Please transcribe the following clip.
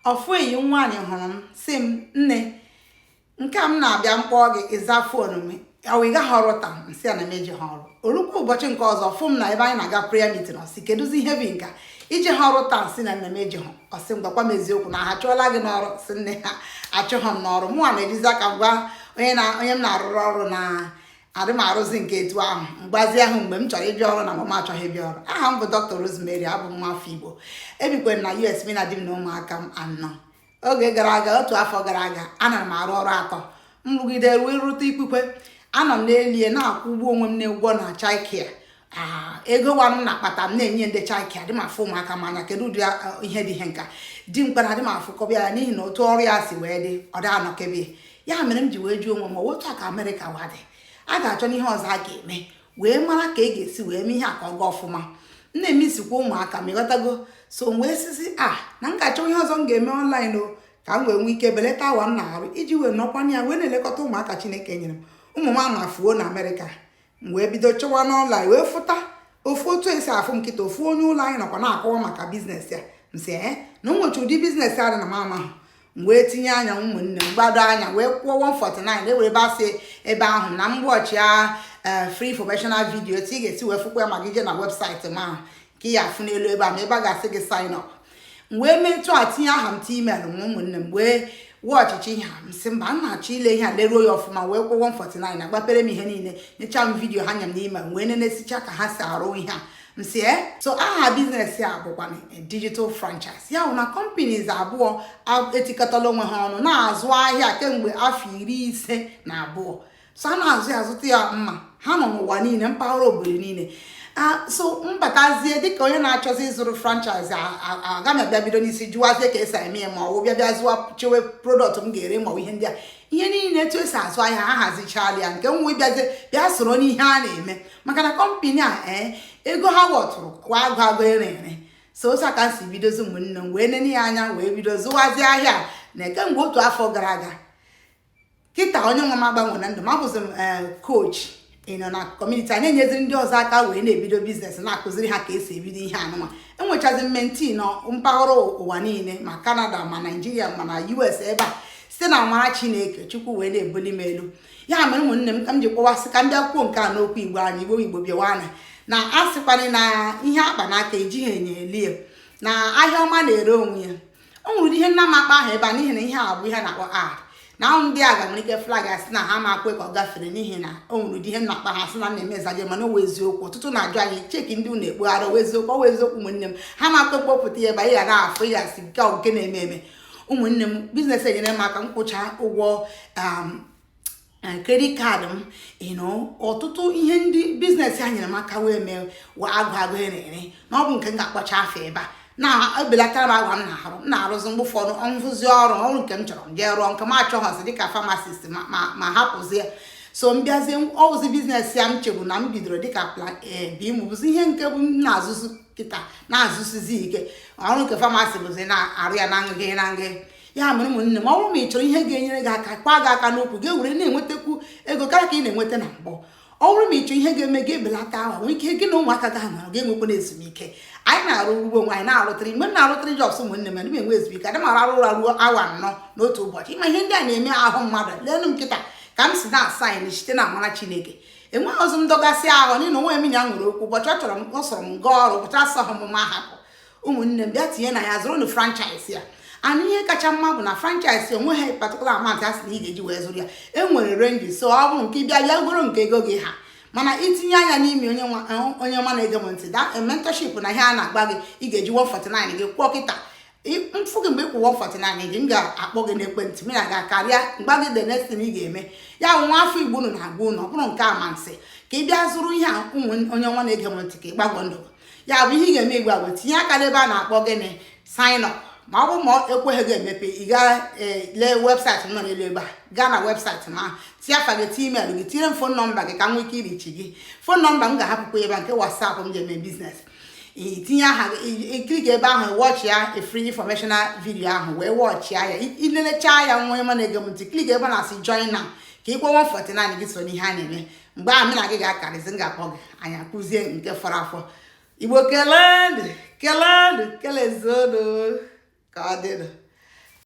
ofu eyi nwaanyị hụrụ m sị m nne nke m na-abịa mkpọ gị ịza fon m ị gaghị ọrụ taa nsị a na meji ha ọrụ orukwu ụbọchị nke ọzọ fụ m na ebe anyị na-aga prayer meeting ọsị kedụzi ihe bụ nka iji ha ọrụ taa nsị na nna m eji ha ọsị m gwakwa m eziokwu na ha chụọla gị n'ọrụ sị nne ha achụghị m n'ọrụ mụnwa na-ejizi aka gwa onye m na-arụrụ ọrụ na adị m arụzi nke etu ahụ mgbazi ahụ mgbe m chọrọ ịbịa ọrụ na mama achọghị ịbịa ọrụ. Aha m bụ Dr. Rosemary, abụ m nwafọ Igbo, ebikwere na US na di m na ụmụaka m anọ. Oge gara aga, otu afọ gara aga, ana m arụ ọrụ atọ. M rụgide ruo rute ikpukwe, anọ m n'elie na-akwụ ụgwọ onwe m na ụgwọ na childcare. Ego nwa m na-akpata m na-enye ndị childcare dị m afụ ụmụaka m anya kedu ụdị ihe dị ihe nka di mkpara dị m afụkọbịa ya n'ihi na otu ọrụ ya si wee dị ọ dị anọkebe ya mere m ji wee jụọ onwe m otu a ka Amerịka wadị a ga-achọ n'ihe ọzọ a ga-eme wee mara ka e ga-esi wee mee ihe a ka ọ gaa ọfụma. M na-emesikwa ụmụaka ma ịghọtago so wee sisi na m ga-achọ ihe ọzọ m ga-eme ọnlaịn o ka m wee nwee ike belata awa m na-arụ iji wee nọkwanye ya wee na-elekọta ụmụaka Chineke nyere m. Ụmụ m ama fuo na Amerịka m wee bido chọwa n'ọnlaịn wee fụta ofu otu esi afụ m nkịta ofu onye ụlọ anyị nọkwa na-akọwa maka biznes ya m sị na ụmụchi ụdị biznes ya dị na mama ahụ m wee tinye anya ụmụnne m gbado anya wee kwụọ 149 ewere basị ebe ahụ na mgbochi ya free informational video etu ị ga-esi wee fụkwa ya maka ije na webụsaịtị m ahụ ka ị ya afụ n'elu ebe a ma ebe a ga-asị gị sign up. M wee metụ a tinye aha m email m ụmụnne m wee ọchịchị ihe a m sị mba m na-achọ ile ihe a leruo ya ọfụma wee kwụọ 149 agbapere m ihe niile nyecha m vidio ha nya m n'ime wee nenesicha ka ha si arụ ihe a m sị so aha biznes ya bụkwa digital franchise ya bụ na companies abụọ etikọtala onwe ha ọnụ na-azụ ahịa kemgbe afọ 52 so a na-azụ ya azụta ya mma ha nọ n'ụwa niile mpaghara obodo niile so mbatazie dịka onye na-achọzi ịzụrụ franchise aga m abịa bido n'isi jụwazie ka esi eme ya ma ọ bịa bịa zụwa chewe product m ga-ere ma ihe ndị a ihe niile etu esi azụ ahịa ha hazichala ya nke nwe bịa soro n'ihe a na-eme maka na kọmpani a ego ha wọtụrụ kwa agụ ere so otu aka si bidozi ụmụnne m wee nene ya anya wee bido zụwazie ahịa na kemgbe otu afọ gara aga kịta onye nwe m agbanwe na ndụ m abụzi m coach ịnọ na kọmuniti a na-enyeziri ndị ọzọ aka wee na-ebido biznes na-akụziri ha ka esi ebido ihe anụma. Enwechazi mmenti nọ mpaghara ụwa niile ma Canada ma Nigeria ma na US ebe a site na amara Chineke Chukwu wee na-ebuli m elu ya mere ụmụnne m ka m ji kpọwasị ka m bịa kwuo nke a n'okwu Igbo anyị Igbo bịawana na asịkwanye na ihe akpa n'aka ejighị enye elie na ahịa ọma na-ere onwe ya. O nwere ihe nna m akpa ahụ ebe a n'ihi na ihe a bụ ihe na-akpọ na ndị a ga nwere ike flag asị na ha ma akwe ka ọ gafere n'ihi na o nwere ụdị ihe nnakpa ha sị na na-emezaje mana o eziokwu ọtụtụ na-ajụ anyị cheki ndị unu ekpogharị eziokwu ọ eziokwu ụmụnne m ha ma akwe mkpọpụta ya ebe anyị ghara afọ ya asị nke na-eme eme. Ụmụnne m biznes enyere m aka nkwụcha ụgwọ credit card m ọtụtụ ihe ndị biznes ya nyere m aka wee mee agụ ere na ọ bụ nke m ga-akpọcha afọ ebe a na-ebelatara m agwa m na-arụ m na-arụzi mgbe ụfọdụ nrụzi ọrụ nke m chọrọ m jee rụọ nke m achọghọzi dịka famasist ma hapụzie so m bịazie ọwụzi biznes ya m chegbu na m bidoro dịka plan A B m bụzi ihe nke bụ m na-azụzụ kịta na-azụsizi ike ọrụ nke famasi bụzi na-arụ ya na ngị ya mere ụmụnne m ọ bụrụ ma ị chọrọ ihe ga-enyere gị aka kwa gị aka n'okwu ga-ewere na-enwetakwu ego karịa ka ị na-enweta na mbụ. Ọ bụrụ ma ị chọọ ihe ga-eme gị ebelata awa nwee ike gị na ụmụaka gị nọrọ ga-enwekwa na ezumike. Anyị na-arụ ugbo nwaanyị na-arụtịrị mgbe m na-arụtịrị jọbs ụmụnne m enwe ezumike adị m arụ ruo awa 4 n'otu ụbọchị ịma ihe ndị a na-eme ahụ mmadụ leenụ m kịta ka m si na-asa anyị site na amara Chineke enweghị ọzọ m dọgasị ahụ n'ihi na onwe m ya nwere okwu ụbọchị ọ sọrọ m gaa ọrụ ụbọchị asọghị m ma hapụ. Ụmụnne m bịa tinye na ya zụrụ nụ franchise ya anyị ihe kacha mma bụ na franchise onweghị particular amount a sị na ị ga-eji wee zụrụ ya enwere range so ọ bụrụ nke bịa bịa goro nke ego gị ha mana itinye anya n'ime onye ọma na-ege m ntị da mentorship na ihe a na-agba gị ị ga-eji 149 gị kwụọ kịta mfụ gị mgbe ị kwụ 149 gị m ga-akpọ gị n'ekwentị m ya ga-akarịa mgba gị the next thing ị ga-eme ya bụ nwa afọ Igbo unu na-agwa unu ọ bụrụ nke amansi ka ị bịa zụrụ ihe a onye ọma na-ege m ntị ka ị gbagwo ndụ ya bụ ihe ị ga-eme igwe agwa tinye aka n'ebe a na-akpọ gịnị sign up ma ọ bụ ma ekweghị gị emepe ị gaa lee webụsaịtị m nọ n'elu ebe a gaa na webụsaịtị m ahụ tinye afa gị tinye email gị tinye m fon nọmba gị ka m nwee ike irichi gị. Fon nọmba m ga-ahapụkwa ebe nke WhatsApp m ji eme biznes itinye aha iklik ebe ahụ wọchị ya free informational video ahụ wee wọchị ya ilelechaa ya nwa ma na-ege m ntị klik ebe na-asị join na ka ị kwụọ 149 gị so n'ihe a na-eme mgbe ahụ na gị ga-akarịzi m ga-akpọ gị anyị akụzie nke fọrọ afọ. Igbo kelee ezodo ka ọ dịrị.